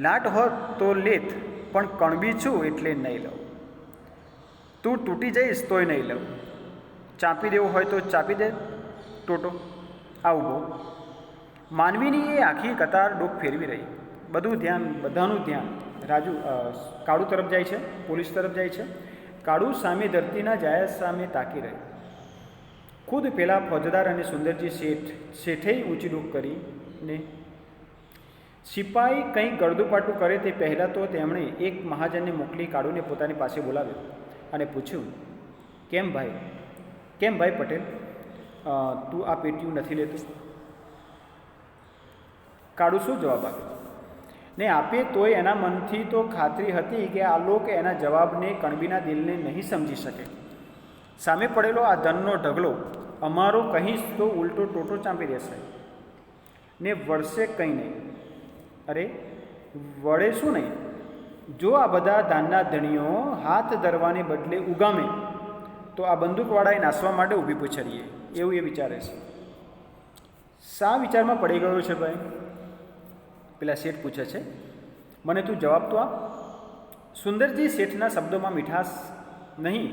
લાટ હોત તો લેત, પણ કણબી છું એટલે નહીં લઉં. તું તૂટી જઈશ તોય નહીં લઉં, ચાંપી દેવો હોય તો ચાંપી દે ટોટો, આ ઊભો. માનવીની એ આખી કતાર ડોક ફેરવી રહી. બધાનું ધ્યાન કાળુ તરફ જાય છે, પોલીસ તરફ જાય છે. કાળુ સામે ધરતીના જાયજ સામે તાકી રહી. ખુદ પેલા ફોજદાર અને સુંદરજી શેઠે ઊંચી ડોક કરીને સિપાઈ કંઈક ગળદુપાટું કરે તે પહેલાં તો તેમણે એક મહાજનને મોકલી કાળુને પોતાની પાસે બોલાવ્યો અને પૂછ્યું, કેમ ભાઈ પટેલ, તું આ પેટીયું નથી લેતું? કાળુ શું જવાબ આપ્યો? ને આપે તોય એના મનથી તો ખાતરી હતી કે આ લોક એના જવાબને કણબીના દિલને નહીં સમજી શકે. સામે પડેલો આ ધનનો ઢગલો અમારો કહીશ તો ઉલટો ટોટો ચાંપી દેશે ને વળશે કંઈ નહીં. અરે વળે શું નહીં? જો આ બધા દાનના ધણીઓ હાથ ધરવાને બદલે ઉગામે તો આ બંદૂકવાળાએ નાસવા માટે ઊભી પૂછડીએ, એવું એ વિચારે છે. શા વિચારમાં પડી ગયો છે ભાઈ? પેલા શેઠ પૂછે છે. મને તું જવાબ તો આપ. સુંદરજી શેઠના શબ્દોમાં મીઠાશ નહીં,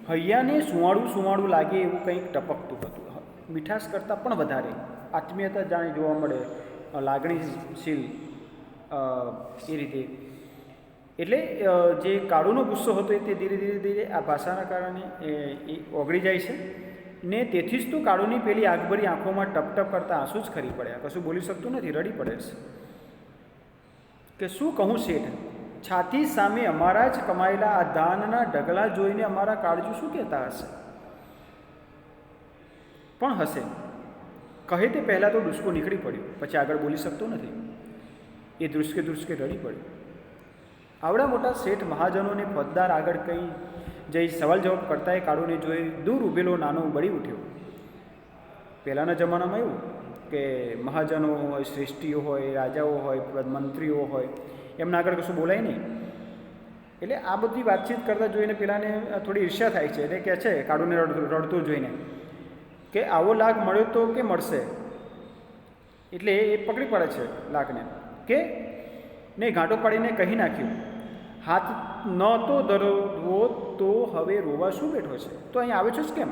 હૈયાને સુવાળું લાગે એવું કંઈક ટપકતું હતું. મીઠાશ કરતાં પણ વધારે આત્મીયતા જાણે જોવા મળે, લાગણીશીલ એ રીતે. એટલે જે કાળુનો ગુસ્સો હતો એ તે ધીરે ધીરે આ ભાષાના કારણે એ ઓગળી જાય છે ને તેથી જ તો કાળુની પેલી આગભરી આંખોમાં ટપટપ કરતાં આંસુ જ ખરી પડ્યા. કશું બોલી શકતું નથી, રડી પડે છે કે શું કહું શેઠ, છાતી સામે અમારા જ કમાયેલા આ ધાનના ઢગલા જોઈને અમારા કાળજુ શું કહેતા હશે? પણ હશે કહે તે પહેલાં તો ડુસકો નીકળી પડ્યો, પછી આગળ બોલી શકતો નથી. એ ધ્રુસકે રડી પડ્યો. આવડા મોટા શેઠ મહાજનોને ફોજદાર આગળ કંઈ જઈ સવાલ જવાબ કરતા એ કાળુને જોઈ દૂર ઊભેલો નાનો બળી ઉઠ્યો. પહેલાંના જમાનામાં એવું કે મહાજનો હોય, શ્રેષ્ઠીઓ હોય, રાજાઓ હોય, મંત્રીઓ હોય, એમના આગળ કશું બોલાય નહીં. એટલે આ બધી વાતચીત કરતાં જોઈને પેલાને થોડી ઈર્ષ્યા થાય છે. એટલે કહે છે કાળુને રડતો જોઈને કે આવો લાગ મળ્યો તો કે મળશે. એટલે એ પકડી પડે છે લાગને કે ને ઘાંટો પાડીને કહી નાખ્યું, હાથ ન તો ધરવો તો હવે રોવા શું બેઠો છે? તો અહીં આવે છે જ કેમ?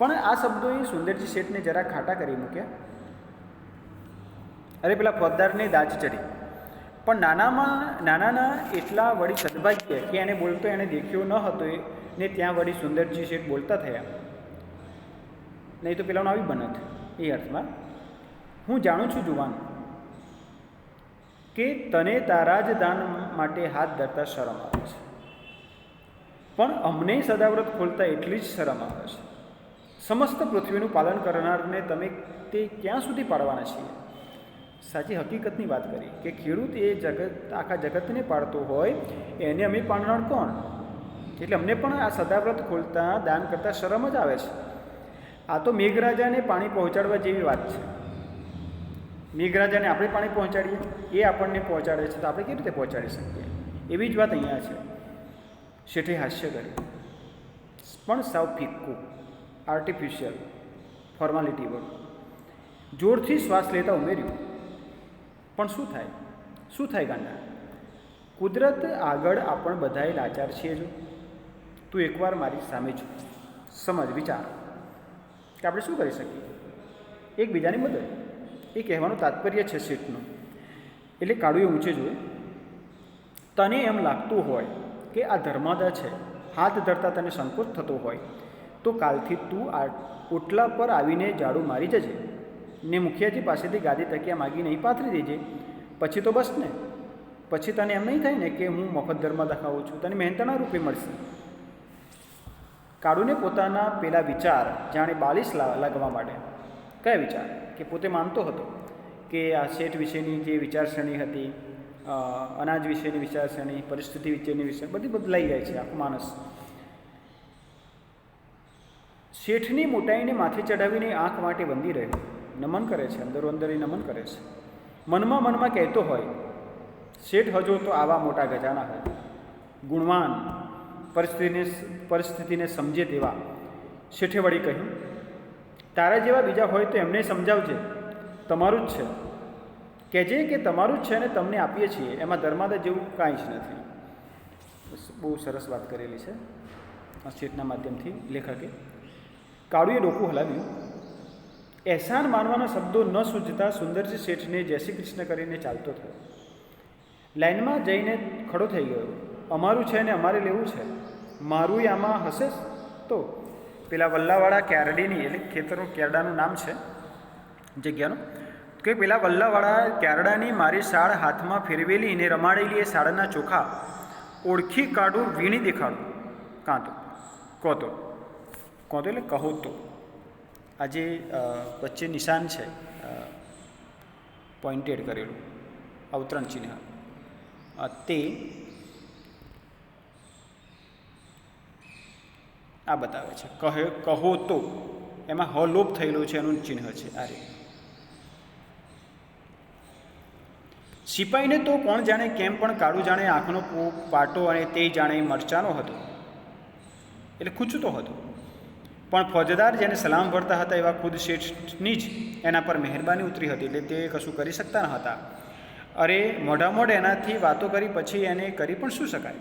પણ આ શબ્દોએ સુંદરજી શેઠને જરા ખાટા કરી મૂક્યા. અરે પેલા ફોજદારને દાજ ચડી. પણ નાનાના એટલા વળી સદભાગ્ય કે એને બોલતો એને દેખ્યો ન હતો ને ત્યાં વળી સુંદરજી શેઠ બોલતા થયા. નહીં તો પેલાનો આવી બનત. એ અર્થમાં હું જાણું છું જુવાન કે તને તારા જ દાન માટે હાથ ધરતા શરમ આવે છે, પણ અમને સદાવ્રત ખોલતા એટલી જ શરમ આવે છે. સમસ્ત પૃથ્વીનું પાલન કરનારને તમે તે ક્યાં સુધી પાડવાના છીએ? સાચી હકીકતની વાત કરી કે ખેડૂત એ આખા જગતને પાડતો હોય એને અમે પાડનાર કોણ? એટલે અમને પણ આ સદાવ્રત ખોલતા દાન કરતાં શરમ જ આવે છે. આ તો મેઘરાજાને પાણી પહોંચાડવા જેવી વાત છે. મેઘરાજાને આપણે પાણી પહોંચાડીએ, એ આપણને પહોંચાડે છે, તો આપણે કેવી રીતે પહોંચાડી શકીએ? એવી જ વાત અહીંયા છે. શેઠે હાસ્ય કર્યું, પણ સાવ ફિક્કું, આર્ટિફિશિયલ, ફોર્માલિટી વર્ક. જોરથી શ્વાસ લેતા ઉમેર્યું, પણ શું થાય ગાંડા? કુદરત આગળ આપણે બધાએ લાચાર છીએ. જો તું એકવાર મારી સામે છું, સમજ, વિચાર કે આપણે શું કરી શકીએ એકબીજાની મદદ. એ કહેવાનું તાત્પર્ય છે શેઠનું. એટલે કાળુએ ઊંચે જોયે, તને એમ લાગતું હોય કે આ ધર્માદા છે, હાથ ધરતા તને સંકોચ થતો હોય તો કાલથી તું આ ઓટલા પર આવીને ઝાડુ મારી જજે ને મુખિયાજી પાસેથી ગાદી તકિયા માગીને અહીં પાથરી દેજે. પછી તો બસ ને, પછી તને એમ નહીં થાય ને કે હું મફત ધર્માદા ખાઉં છું, તને મહેનતાણા રૂપે મળશે. કાળુને પોતાના પેલા વિચાર જાણે બાલિશ લાગવા માટે. કયા વિચાર? કે પોતે માનતો હતો કે આ શેઠ વિશેની જે વિચારસરણી હતી, અનાજ વિશેની વિચારસરણી, પરિસ્થિતિ વિશેની વિચાર, બધી બદલાઈ જાય છે આખું માણસ. શેઠની મોટાઈને માથે ચડાવીને આંખ માટે બંધી રહ્યો, નમન કરે છે, અંદરો અંદર નમન કરે છે. મનમાં કહેતો હોય, શેઠ હજો તો આવા મોટા ગજાના હોય, ગુણવાન, પરિસ્થિતિને સમજે તેવા. શેઠે વળી કહ્યું, તારા જેવા બીજા હોય તો એમને સમજાવજે, તમારું જ છે. કહેજે કે તમારું જ છે ને તમને આપીએ છીએ, એમાં ધર્માદા જેવું કાંઈ જ નથી. બહુ સરસ વાત કરેલી છે આ શેઠના માધ્યમથી લેખકે. કાળુએ ડોકું હલાવ્યું. એહસાન માનવાના શબ્દો ન સૂઝતા સુંદરજી શેઠને જય શ્રી કૃષ્ણ કરીને ચાલતો થયો. લાઇનમાં જઈને ખડો થઈ ગયો. અમારું છે ને અમારે લેવું છે, મારું આમાં હશે તો. પેલા વલ્લાવાળા ક્યારડીની એટલે ખેતરનું કેરડાનું નામ છે જગ્યાનું, કે પેલા વલ્લાવાળા ક્યારડાની મારી શાળ હાથમાં ફેરવેલી ને રમાડેલી એ શાળના ચોખા ઓળખી કાઢું, વીણી દેખાડું. કાં તો કહો તો એટલે કહો તો. આજે વચ્ચે નિશાન છે પોઇન્ટેડ કરેલું અવતરણ ચિહ્ન, તે આ બતાવે છે. કહો તો એમાં હ લોપ થયેલો છે એનું ચિહ્ન છે આ રીતે. સિપાહીને તો કોણ જાણે કેમ, પણ કાળું જાણે આંખનો પાટો અને તે જાણે મરચાનો હતો, એટલે ખૂંચતો હતો. પણ ફોજદાર જેને સલામ ભરતા હતા એવા ખુદ શેઠની જ એના પર મહેરબાની ઉતરી હતી, એટલે તે કશું કરી શકતા ન હતા. અરે મોઢામોઢ એનાથી વાતો કરી પછી એને કરી પણ શું શકાય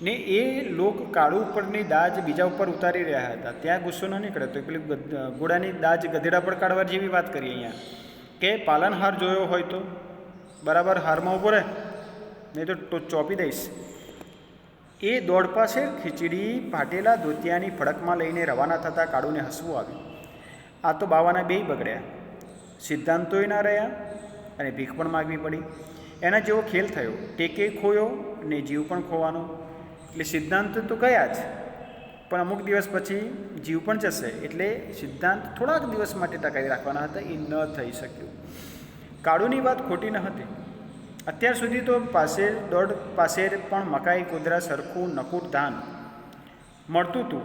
ને. એ લોક કાળું ઉપરની દાજ બીજા ઉપર ઉતારી રહ્યા હતા. ત્યાં ગુસ્સો ન નીકળે તો પેલી ઘોડાની દાજ ગધેડા પર કાઢવા જેવી વાત કરીએ અહીંયા, કે પાલનહાર જોયો હોય તો બરાબર હારમાં ઊભો રહે, નહીં તો ચોપી દઈશ. એ દોડ પાસે ખીચડી ફાટેલા ધોતિયાની ફડકમાં લઈને રવાના થતાં કાળુને હસવું આવ્યું. આ તો બાવાના બેય બગડ્યા, સિદ્ધાંતોય ના રહ્યા અને ભીખ પણ માગવી પડી. એના જેવો ખેલ થયો, ટેકે ખોયો ને જીવ પણ ખોવાનો. એટલે સિદ્ધાંત તો ગયા જ, પણ અમુક દિવસ પછી જીવ પણ જશે, એટલે સિદ્ધાંત થોડાક દિવસ માટે ટકાવી રાખવાના હતા, એ ન થઈ શક્યું. કાળુની વાત ખોટી ન હતી. અત્યાર સુધી તો દોઢ પાસેર પણ મકાઈ કુદરા સરખું નકુટ ધાન મળતું હતું,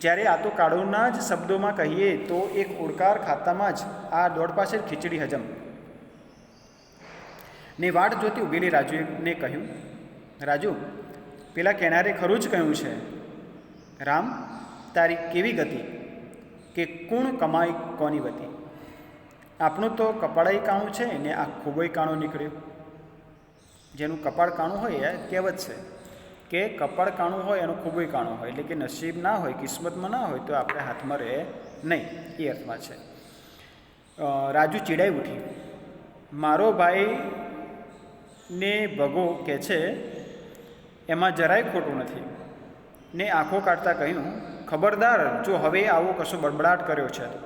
જ્યારે આ તો કાળુના જ શબ્દોમાં કહીએ તો એક ઓડકાર ખાતામાં જ આ દોઢ પાસેર ખીચડી હજમ. ને વાટ જોતી ઊભેલી રાજુને કહ્યું, રાજુ પેલા કેનારે ખરું જ કહ્યું છે, રામ તારી કેવી ગતિ, કે કુણ કમાઈ કોની વતી. આપણું તો કપાળાઈ કાણું છે ને આ ખૂબોય કાણું નીકળ્યું. જેનું કપાળ કાણું હોય એ કહેવત છે કે કપાળ કાણું હોય એનું ખૂબોય કાણું હોય, એટલે કે નસીબ ના હોય, કિસ્મતમાં ના હોય તો આપણે હાથમાં રહે નહીં, એ અર્થમાં છે. રાજુ ચીડાઈ ઉઠી. મારો ભાઈને ભગો કહે છે એમાં જરાય ખોટું નથી. ને આંખો કાઢતા કહ્યું, ખબરદાર જો હવે આવો કશો બડબડાટ કર્યો છે તો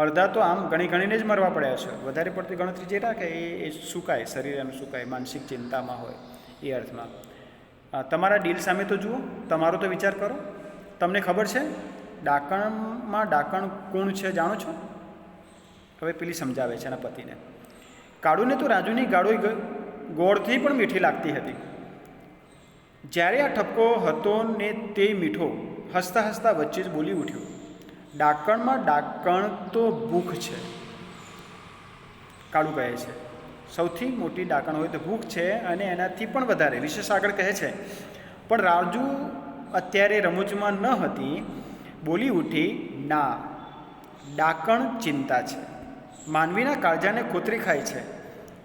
અડધા તો આમ ગણીને જ મરવા પડ્યા છે. વધારે પડતી ગણતરી જે રાખે એ સુકાય, શરીર એનું સુકાય, માનસિક ચિંતામાં હોય એ અર્થમાં. તમારા ડીલ સામે તો જુઓ, તમારો તો વિચાર કરો. તમને ખબર છે ડાકણમાં ડાકણ કોણ છે જાણો છો? હવે પેલી સમજાવે છે એના પતિને. કાળુને તો રાજુની ગાળો ગોળથી પણ મીઠી લાગતી હતી. જ્યારે આ ઠપકો હતો ને તે મીઠો હસતા હસતા વચ્ચે જ બોલી ઉઠ્યો, ડાકણમાં ડાકણ તો ભૂખ છે. કાળુ કહે છે સૌથી મોટી ડાકણ હોય તો ભૂખ છે, અને એનાથી પણ વધારે વિશેષ આગળ કહે છે. પણ રાજુ અત્યારે રમૂજમાં ન હતી, બોલી ઉઠી, ના, ડાકણ ચિંતા છે, માનવીના કાળજાને ખોતરી ખાય છે.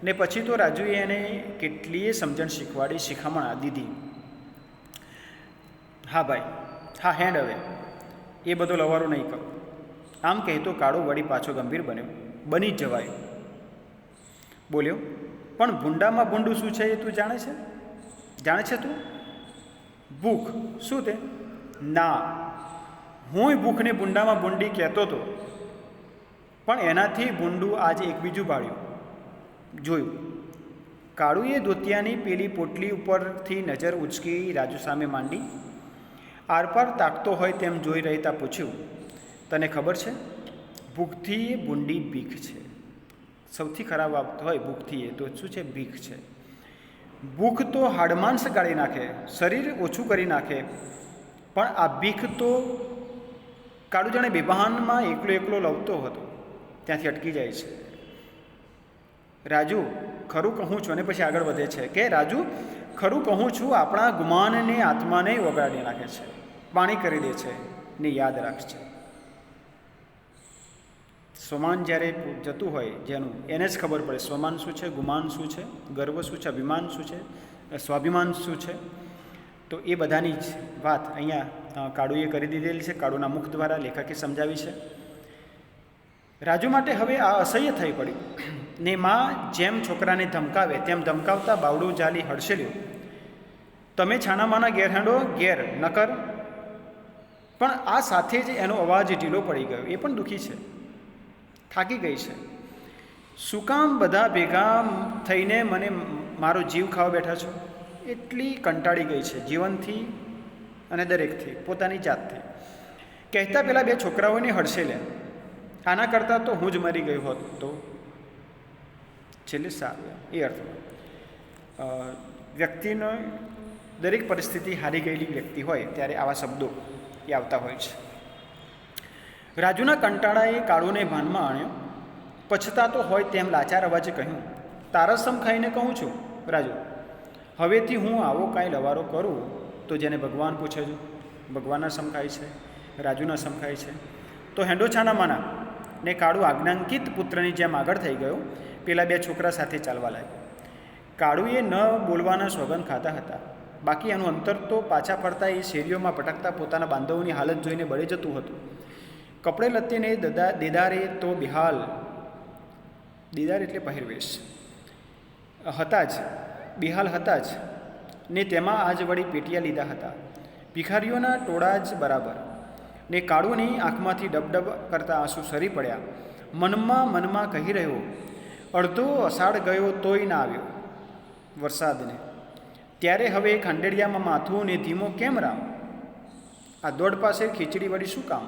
ને પછી તો રાજુએ એને કેટલીય સમજણ શીખવાડી, શિખામણ દીધી. હા ભાઈ, હા હેન્ડ હવે એ બધો લવારો નહીં કરો. આમ કહેતો કાળો વળી પાછો ગંભીર બન્યો. બની જ જવાયો. બોલ્યો, પણ ભૂંડામાં ભૂંડું શું છે એ તું જાણે છે તું? ભૂખ શું તે? ના, હુંય ભૂખને ભૂંડામાં ભૂંડી કહેતો હતો, પણ એનાથી ભૂંડું આજે એક બીજું બાળ્યું જોયું. કાળુએ ધોતિયાની પેલી પોટલી ઉપરથી નજર ઉચકી રાજુ સામે માંડી. આરપાર તાકતો હોય તેમ જોઈ રહેતા પૂછ્યું, તને ખબર છે ભૂખથી એ ભૂંડી ભીખ છે. સૌથી ખરાબ વાત હોય ભૂખથી એ તો શું છે? ભીખ છે. ભૂખ તો હાડમાંસ ગાળી નાખે, શરીર ઓછું કરી નાખે, પણ આ ભીખ તો કાળુ જાણે બેભાનમાં એકલો લવતો હતો ત્યાંથી અટકી જાય છે. રાજુ ખરું કહું છું, અને પછી આગળ વધે છે કે રાજુ ખરું કહું છું, આપણા ગુમાનને આત્માને વગાડી નાખે છે, પાણી કરી દે છે ને યાદ રાખશે. સ્વમાન જ્યારે જતું હોય જેનું, એને જ ખબર પડે સ્વમાન શું છે, ગુમાન શું છે, ગર્વ શું છે, અભિમાન શું છે, સ્વાભિમાન શું છે. તો એ બધાની જ વાત અહીંયા કાળુએ કરી દીધેલી છે. કાળુના મુખ દ્વારા લેખકે સમજાવી છે. રાજુ માટે હવે આ અસહ્ય થઈ પડ્યું ને માં જેમ છોકરાને ધમકાવે તેમ ધમકાવતા બાવડું જાલી હડસેલ્યું. તમે છાનામાના ઘેર હેંડો ઘેર નકર. પણ આ સાથે જ એનો અવાજ ઢીલો પડી ગયો. એ પણ દુઃખી છે, થાકી ગઈ છે. શું કામ બધા ભેગા થઈને મને મારો જીવ ખાવા બેઠા છો? એટલી કંટાળી ગઈ છે જીવનથી અને દરેકથી, પોતાની જાતથી. કહેતા પેલા બે છોકરાઓને હડસેલ્યા. આના કરતાં તો હું જ મરી ગયો હોત તો છેલ્લે સારું. એ અર્થમાં વ્યક્તિનો દરેક પરિસ્થિતિ હારી ગયેલી વ્યક્તિ હોય ત્યારે આવા શબ્દો એ આવતા હોય છે. રાજુના કંટાળાએ કાળુને ભાનમાં આણ્યો. પછતાતો હોય તેમ લાચાર અવાજે કહ્યું, તારા સમ ખાઈને કહું છું રાજુ, હવેથી હું આવો કાંઈ લવારો કરું તો જેને ભગવાન પૂછે છે. ભગવાનના સમ ખાય છે, રાજુના સમ ખાય છે. તો હેંડો છાનામાના ને કાળુ આજ્ઞાંકિત પુત્રની જેમ આગળ થઈ ગયો. પેલા બે છોકરા સાથે ચાલવા લાગ્યો. કાળુએ ન બોલવાના સોગંદ ખાતા હતા. બાકી એનું અંતર તો પાછા ફરતા એ શેરીઓમાં ભટકતા પોતાના બાંધવોની હાલત જોઈને બળી જતું હતું. કપડે લત્તીને દેદારે તો બેહાલ, દેદાર એટલે પહેરવેશ, હતા જ, બેહાલ હતા જ ને તેમાં આજ વળી પેટિયા લીધા હતા. ભિખારીઓના ટોળા જ બરાબર. ને કાળુની આંખમાંથી ડબડબ કરતા આંસુ સરી પડ્યા. મનમાં કહી રહ્યો, અડધો અષાઢ ગયો તોય ના આવ્યો વરસાદને. ત્યારે હવે ખાંડેડિયામાં માથું ને ધીમો કેમ રામ? આ દોડ પાસે ખીચડી વળી શું કામ?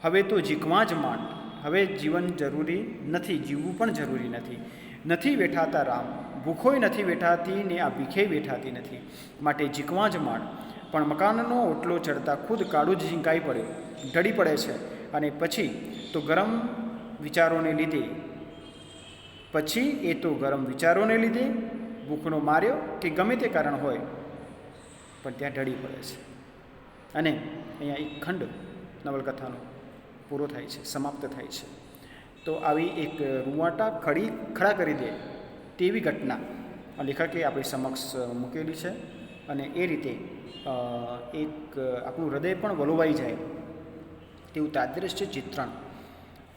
હવે તો જીકવા જ માંડ. હવે જીવન જરૂરી નથી, જીવવું પણ જરૂરી નથી. નથી વેઠાતા રામ, ભૂખોય નથી વેઠાતી ને આ ભીખે વેઠાતી નથી. માટે જીકવા જ માંડ. પણ મકાનનો ઓટલો ચડતા ખુદ કાળું જ ઝીંકાઈ પડ્યો, ઢળી પડે છે. અને પછી એ તો ગરમ વિચારોને લીધે ભૂખનો માર્યો કે ગમે તે કારણ હોય પણ ત્યાં ઢળી પડે છે. અને અહીંયા એક ખંડ નવલકથાનો પૂરો થાય છે, સમાપ્ત થાય છે. તો આવી એક રૂવાટા ખડા કરી દે તેવી ઘટના લેખકે આપણી સમક્ષ મૂકેલી છે. અને એ રીતે એક આપણું હૃદય પણ વલોવાઈ જાય તેવું તાદ્રશ્ય ચિત્રણ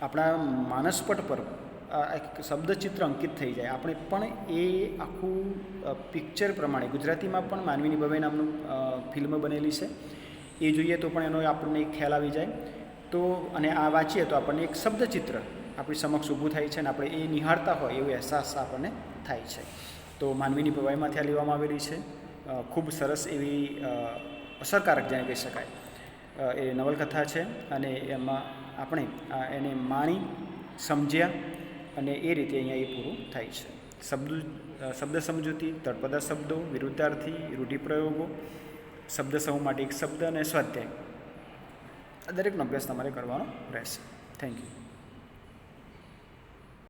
આપણા માનસપટ પર એક શબ્દચિત્ર અંકિત થઈ જાય. આપણે પણ એ આખું પિક્ચર પ્રમાણે ગુજરાતીમાં પણ માનવીની ભવાઈ નામનું ફિલ્મ બનેલી છે, એ જોઈએ તો પણ એનો આપણને એક ખ્યાલ આવી જાય. તો અને આ વાંચીએ તો આપણને એક શબ્દચિત્ર આપણી સમક્ષ ઊભું થાય છે અને આપણે એ નિહાળતા હોય એવો અહેસાસ આપણને થાય છે. તો માનવીની ભવાઈમાંથી આ લેવામાં આવેલી છે. ખૂબ સરસ એવી અસરકારક જેને કહી શકાય એ નવલકથા છે. અને એમાં આપણે એને માણી સમજ્યા અને એ રીતે અહીંયા એ પૂરું થાય છે. શબ્દ સમજૂતી, તળપદા શબ્દો, વિરુદ્ધાર્થી, રૂઢિપ્રયોગો, શબ્દ સમૂહ માટે એક શબ્દ અને સ્વાધ્યાય, આ દરેકનો અભ્યાસ તમારે કરવાનો રહેશે. Thank you.